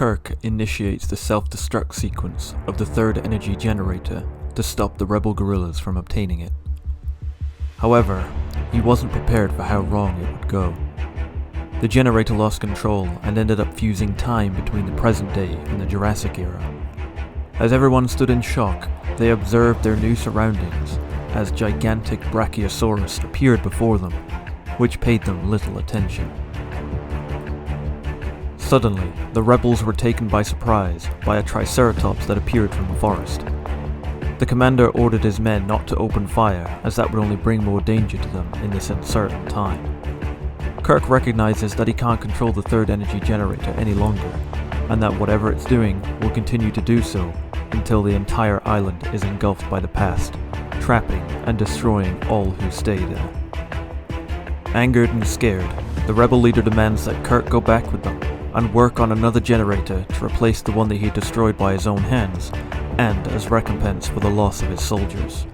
Kirk initiates the self-destruct sequence of the third energy generator to stop the rebel guerrillas from obtaining it. However, he wasn't prepared for how wrong it would go. The generator lost control and ended up fusing time between the present day and the Jurassic era. As everyone stood in shock, they observed their new surroundings as gigantic Brachiosaurus appeared before them, which paid them little attention. Suddenly, the rebels were taken by surprise by a Triceratops that appeared from the forest. The commander ordered his men not to open fire, as that would only bring more danger to them in this uncertain time. Kirk recognizes that he can't control the third energy generator any longer, and that whatever it's doing will continue to do so until the entire island is engulfed by the past, trapping and destroying all who stay there. Angered and scared, the rebel leader demands that Kirk go back with them and work on another generator to replace the one that he destroyed by his own hands, and as recompense for the loss of his soldiers.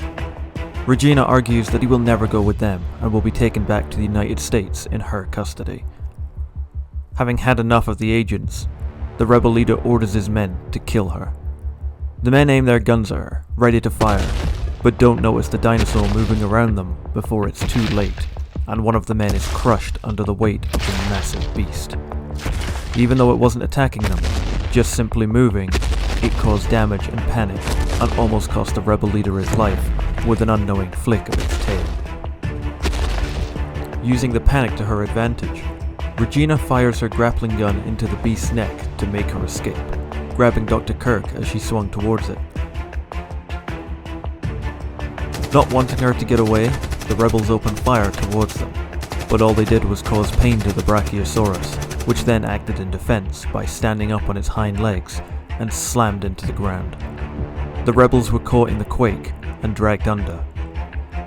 Regina argues that he will never go with them and will be taken back to the United States in her custody. Having had enough of the agents, the rebel leader orders his men to kill her. The men aim their guns at her, ready to fire, but don't notice the dinosaur moving around them before it's too late, and one of the men is crushed under the weight of the massive beast. Even though it wasn't attacking them, just simply moving, it caused damage and panic, and almost cost the rebel leader his life with an unknowing flick of its tail. Using the panic to her advantage, Regina fires her grappling gun into the beast's neck to make her escape, grabbing Dr. Kirk as she swung towards it. Not wanting her to get away, the rebels opened fire towards them, but all they did was cause pain to the Brachiosaurus, which then acted in defense by standing up on its hind legs and slammed into the ground. The rebels were caught in the quake and dragged under.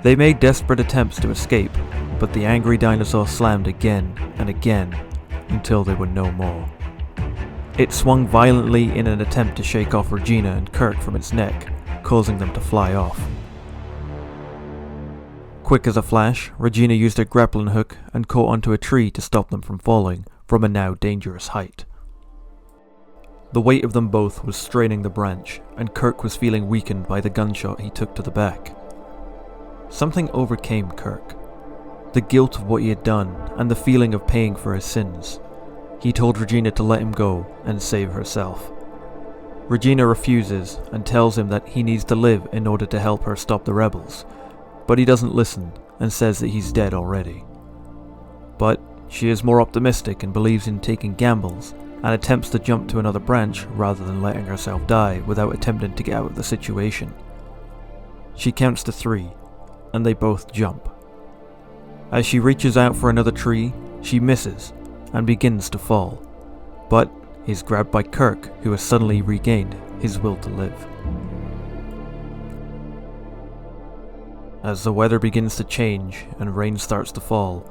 They made desperate attempts to escape, but the angry dinosaur slammed again and again until they were no more. It swung violently in an attempt to shake off Regina and Kirk from its neck, causing them to fly off. Quick as a flash, Regina used her grappling hook and caught onto a tree to stop them from falling from a now dangerous height. The weight of them both was straining the branch, and Kirk was feeling weakened by the gunshot he took to the back. Something overcame Kirk. The guilt of what he had done, and the feeling of paying for his sins. He told Regina to let him go and save herself. Regina refuses and tells him that he needs to live in order to help her stop the rebels, but he doesn't listen and says that he's dead already. But she is more optimistic and believes in taking gambles, and attempts to jump to another branch rather than letting herself die without attempting to get out of the situation. She counts to 3, and they both jump. As she reaches out for another tree, she misses and begins to fall, but is grabbed by Kirk, who has suddenly regained his will to live. As the weather begins to change and rain starts to fall,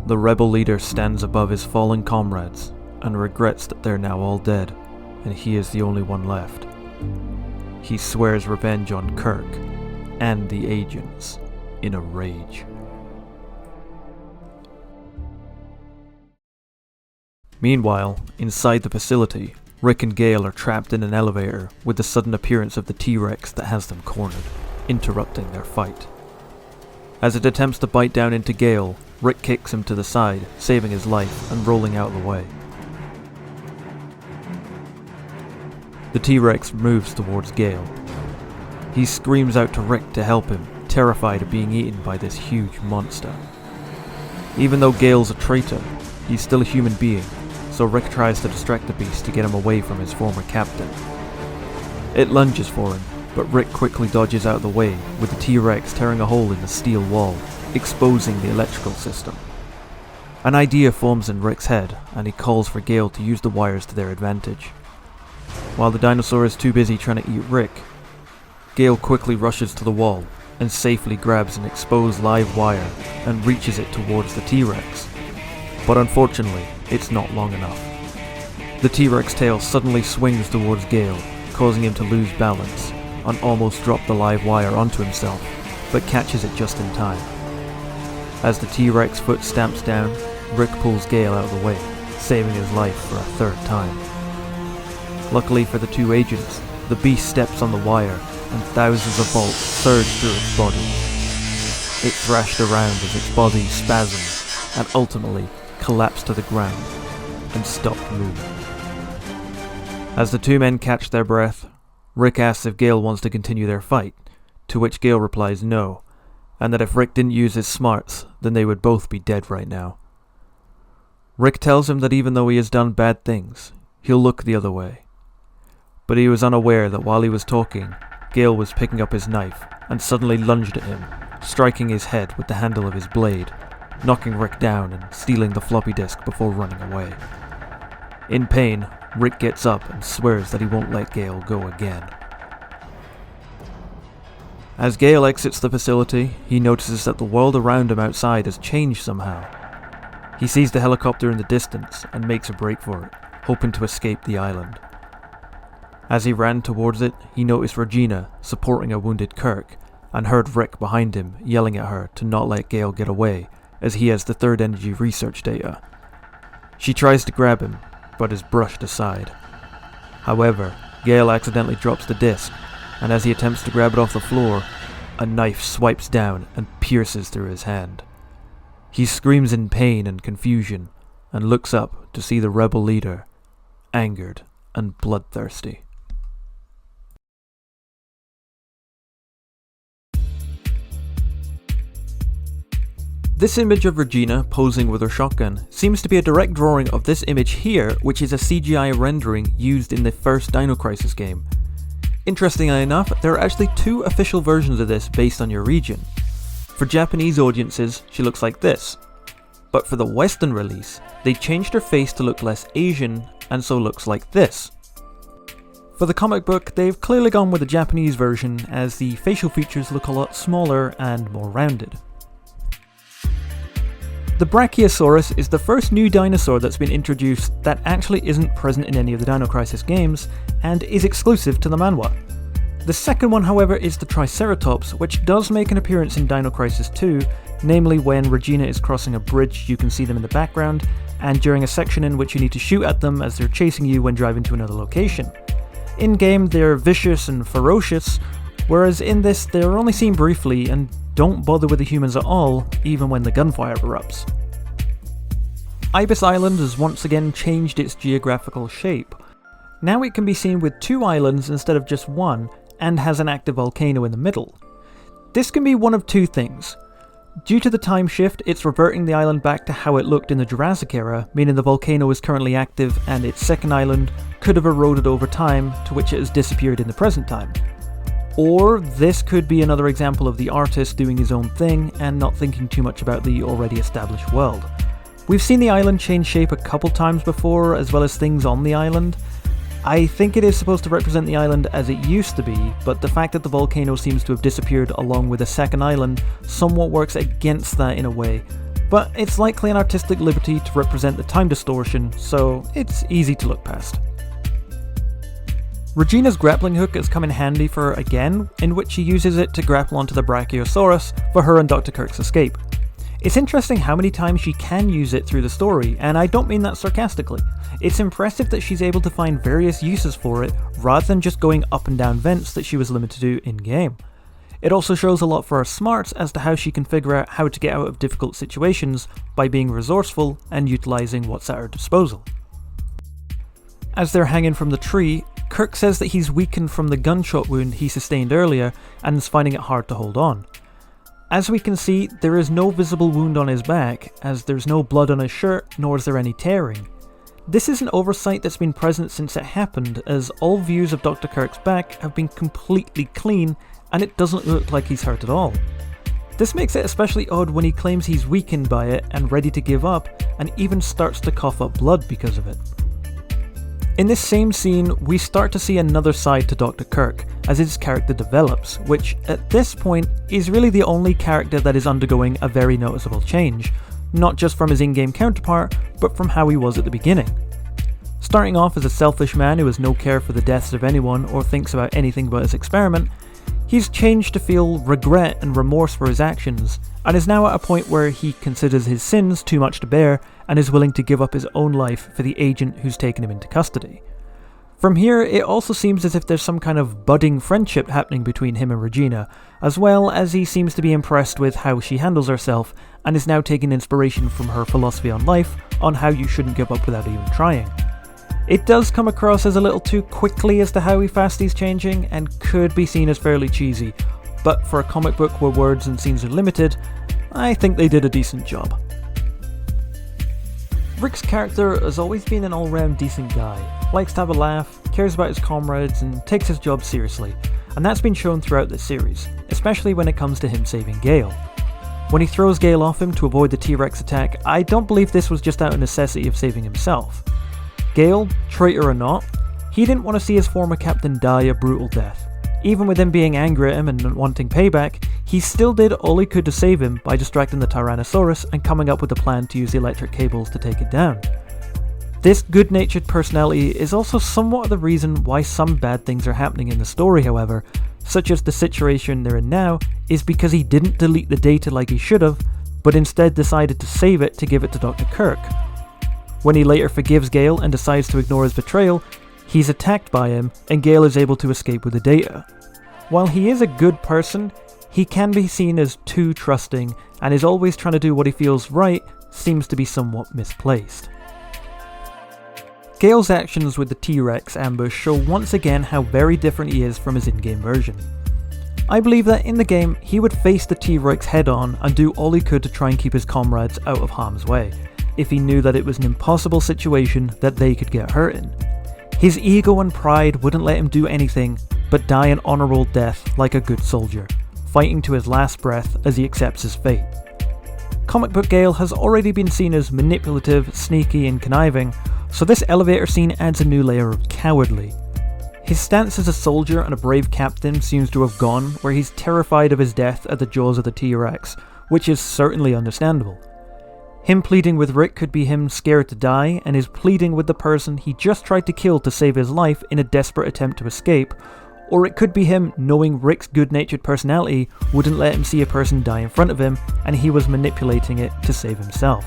the rebel leader stands above his fallen comrades and regrets that they're now all dead and he is the only one left. He swears revenge on Kirk and the agents in a rage. Meanwhile, inside the facility, Rick and Gail are trapped in an elevator with the sudden appearance of the T-Rex that has them cornered, interrupting their fight. As it attempts to bite down into Gail, Rick kicks him to the side, saving his life and rolling out of the way. The T-Rex moves towards Gail. He screams out to Rick to help him, terrified of being eaten by this huge monster. Even though Gail's a traitor, he's still a human being, so Rick tries to distract the beast to get him away from his former captain. It lunges for him, but Rick quickly dodges out of the way, with the T-Rex tearing a hole in the steel wall, exposing the electrical system. An idea forms in Rick's head, and he calls for Gail to use the wires to their advantage. While the dinosaur is too busy trying to eat Rick, Gail quickly rushes to the wall and safely grabs an exposed live wire and reaches it towards the T-Rex. But unfortunately, it's not long enough. The T-Rex tail suddenly swings towards Gail, causing him to lose balance, and almost drop the live wire onto himself, but catches it just in time. As the T-Rex foot stamps down, Rick pulls Gail out of the way, saving his life for a third time. Luckily for the two agents, the beast steps on the wire and thousands of bolts surge through its body. It thrashed around as its body spasmed and ultimately collapsed to the ground and stopped moving. As the two men catch their breath, Rick asks if Gail wants to continue their fight, to which Gail replies no, and that if Rick didn't use his smarts, then they would both be dead right now. Rick tells him that even though he has done bad things, he'll look the other way. But he was unaware that while he was talking, Gail was picking up his knife and suddenly lunged at him, striking his head with the handle of his blade, knocking Rick down and stealing the floppy disk before running away. In pain, Rick gets up and swears that he won't let Gail go again. As Gail exits the facility, he notices that the world around him outside has changed somehow. He sees the helicopter in the distance and makes a break for it, hoping to escape the island. As he ran towards it, he noticed Regina supporting a wounded Kirk, and heard Rick behind him yelling at her to not let Gail get away, as he has the third energy research data. She tries to grab him, but is brushed aside. However, Gail accidentally drops the disc, and as he attempts to grab it off the floor, a knife swipes down and pierces through his hand. He screams in pain and confusion, and looks up to see the rebel leader, angered and bloodthirsty. This image of Regina posing with her shotgun seems to be a direct drawing of this image here, which is a CGI rendering used in the first Dino Crisis game. Interestingly enough, there are actually two official versions of this based on your region. For Japanese audiences, she looks like this. But for the Western release, they changed her face to look less Asian, and so looks like this. For the comic book, they've clearly gone with the Japanese version, as the facial features look a lot smaller and more rounded. The Brachiosaurus is the first new dinosaur that's been introduced that actually isn't present in any of the Dino Crisis games, and is exclusive to the manhwa. The second one, however, is the Triceratops, which does make an appearance in Dino Crisis 2, namely when Regina is crossing a bridge, you can see them in the background, and during a section in which you need to shoot at them as they're chasing you when driving to another location. In-game, they're vicious and ferocious, whereas in this, they're only seen briefly and don't bother with the humans at all, even when the gunfire erupts. Ibis Island has once again changed its geographical shape. Now it can be seen with two islands instead of just one, and has an active volcano in the middle. This can be one of two things. Due to the time shift, it's reverting the island back to how it looked in the Jurassic era, meaning the volcano is currently active and its second island could have eroded over time, to which it has disappeared in the present time. Or this could be another example of the artist doing his own thing and not thinking too much about the already established world. We've seen the island change shape a couple times before, as well as things on the island. I think it is supposed to represent the island as it used to be, but the fact that the volcano seems to have disappeared along with a second island somewhat works against that in a way, but it's likely an artistic liberty to represent the time distortion, so it's easy to look past. Regina's grappling hook has come in handy for her again, in which she uses it to grapple onto the Brachiosaurus for her and Dr. Kirk's escape. It's interesting how many times she can use it through the story, and I don't mean that sarcastically. It's impressive that she's able to find various uses for it, rather than just going up and down vents that she was limited to in-game. It also shows a lot for her smarts as to how she can figure out how to get out of difficult situations by being resourceful and utilising what's at her disposal. As they're hanging from the tree, Kirk says that he's weakened from the gunshot wound he sustained earlier and is finding it hard to hold on. As we can see, there is no visible wound on his back, as there's no blood on his shirt, nor is there any tearing. This is an oversight that's been present since it happened, as all views of Dr. Kirk's back have been completely clean, and it doesn't look like he's hurt at all. This makes it especially odd when he claims he's weakened by it and ready to give up, and even starts to cough up blood because of it. In this same scene, we start to see another side to Dr. Kirk, as his character develops, which, at this point, is really the only character that is undergoing a very noticeable change, not just from his in-game counterpart, but from how he was at the beginning. Starting off as a selfish man who has no care for the deaths of anyone or thinks about anything but his experiment, he's changed to feel regret and remorse for his actions, and is now at a point where he considers his sins too much to bear and is willing to give up his own life for the agent who's taken him into custody. From here, it also seems as if there's some kind of budding friendship happening between him and Regina, as well as he seems to be impressed with how she handles herself, and is now taking inspiration from her philosophy on life, on how you shouldn't give up without even trying. It does come across as a little too quickly as to how fast he's changing, and could be seen as fairly cheesy, but for a comic book where words and scenes are limited, I think they did a decent job. Rick's character has always been an all-round decent guy, likes to have a laugh, cares about his comrades, and takes his job seriously, and that's been shown throughout this series, especially when it comes to him saving Gail. When he throws Gail off him to avoid the T-Rex attack, I don't believe this was just out of necessity of saving himself. Gail, traitor or not, he didn't want to see his former captain die a brutal death. Even with him being angry at him and wanting payback, he still did all he could to save him by distracting the Tyrannosaurus and coming up with a plan to use the electric cables to take it down. This good-natured personality is also somewhat of the reason why some bad things are happening in the story, however, such as the situation they're in now is because he didn't delete the data like he should have, but instead decided to save it to give it to Dr. Kirk. When he later forgives Gail and decides to ignore his betrayal, he's attacked by him, and Gail is able to escape with the data. While he is a good person, he can be seen as too trusting, and is always trying to do what he feels right seems to be somewhat misplaced. Gail's actions with the T-Rex ambush show once again how very different he is from his in-game version. I believe that in the game, he would face the T-Rex head-on and do all he could to try and keep his comrades out of harm's way, if he knew that it was an impossible situation that they could get hurt in. His ego and pride wouldn't let him do anything but die an honourable death like a good soldier, fighting to his last breath as he accepts his fate. Comic book Gail has already been seen as manipulative, sneaky and conniving, so this elevator scene adds a new layer of cowardly. His stance as a soldier and a brave captain seems to have gone, where he's terrified of his death at the jaws of the T-Rex, which is certainly understandable. Him pleading with Rick could be him scared to die, and his pleading with the person he just tried to kill to save his life in a desperate attempt to escape, or it could be him knowing Rick's good-natured personality wouldn't let him see a person die in front of him, and he was manipulating it to save himself.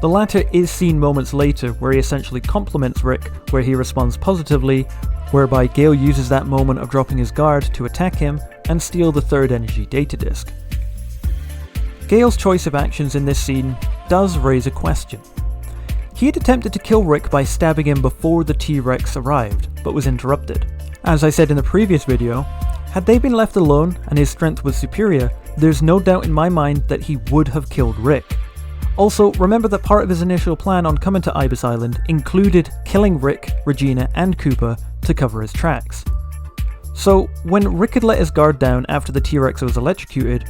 The latter is seen moments later, where he essentially compliments Rick, where he responds positively, whereby Gail uses that moment of dropping his guard to attack him and steal the third energy data disk. Gail's choice of actions in this scene does raise a question. He had attempted to kill Rick by stabbing him before the T-Rex arrived, but was interrupted. As I said in the previous video, had they been left alone and his strength was superior, there's no doubt in my mind that he would have killed Rick. Also, remember that part of his initial plan on coming to Ibis Island included killing Rick, Regina and Cooper to cover his tracks. So, when Rick had let his guard down after the T-Rex was electrocuted,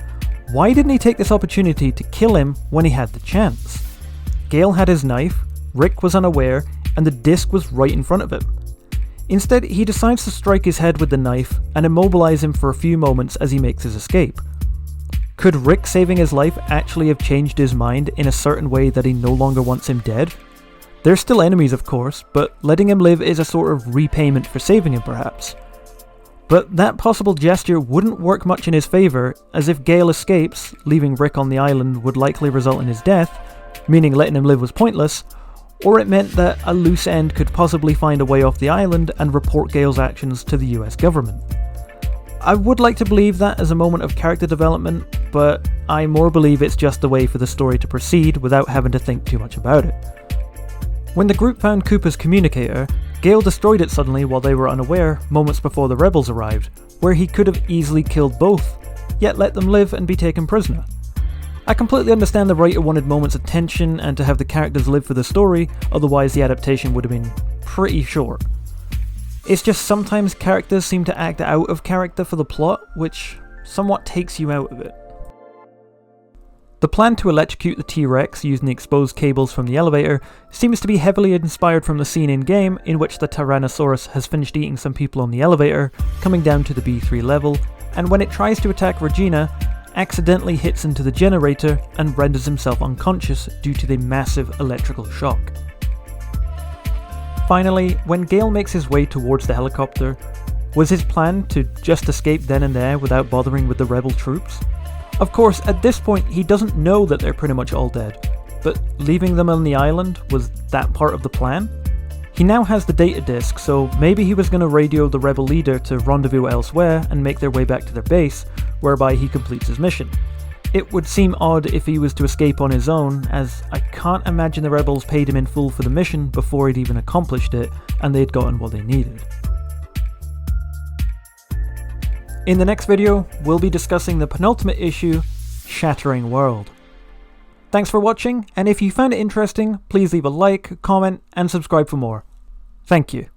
why didn't he take this opportunity to kill him when he had the chance? Gail had his knife, Rick was unaware, and the disc was right in front of him. Instead, he decides to strike his head with the knife and immobilize him for a few moments as he makes his escape. Could Rick saving his life actually have changed his mind in a certain way that he no longer wants him dead? They're still enemies, of course, but letting him live is a sort of repayment for saving him, perhaps. But that possible gesture wouldn't work much in his favour, as if Gail escapes, leaving Rick on the island would likely result in his death, meaning letting him live was pointless, or it meant that a loose end could possibly find a way off the island and report Gail's actions to the US government. I would like to believe that as a moment of character development, but I more believe it's just a way for the story to proceed without having to think too much about it. When the group found Cooper's communicator, Gail destroyed it suddenly while they were unaware, moments before the rebels arrived, where he could have easily killed both, yet let them live and be taken prisoner. I completely understand the writer wanted moments of tension and to have the characters live for the story, otherwise the adaptation would have been pretty short. It's just sometimes characters seem to act out of character for the plot, which somewhat takes you out of it. The plan to electrocute the T-Rex using the exposed cables from the elevator seems to be heavily inspired from the scene in-game in which the Tyrannosaurus has finished eating some people on the elevator, coming down to the B3 level, and when it tries to attack Regina, accidentally hits into the generator and renders himself unconscious due to the massive electrical shock. Finally, when Gail makes his way towards the helicopter, was his plan to just escape then and there without bothering with the rebel troops? Of course, at this point he doesn't know that they're pretty much all dead, but leaving them on the island, was that part of the plan? He now has the data disk, so maybe he was going to radio the rebel leader to rendezvous elsewhere and make their way back to their base, whereby he completes his mission. It would seem odd if he was to escape on his own, as I can't imagine the rebels paid him in full for the mission before he'd even accomplished it, and they'd gotten what they needed. In the next video, we'll be discussing the penultimate issue, Shattering World. Thanks for watching, and if you found it interesting, please leave a like, comment, and subscribe for more. Thank you.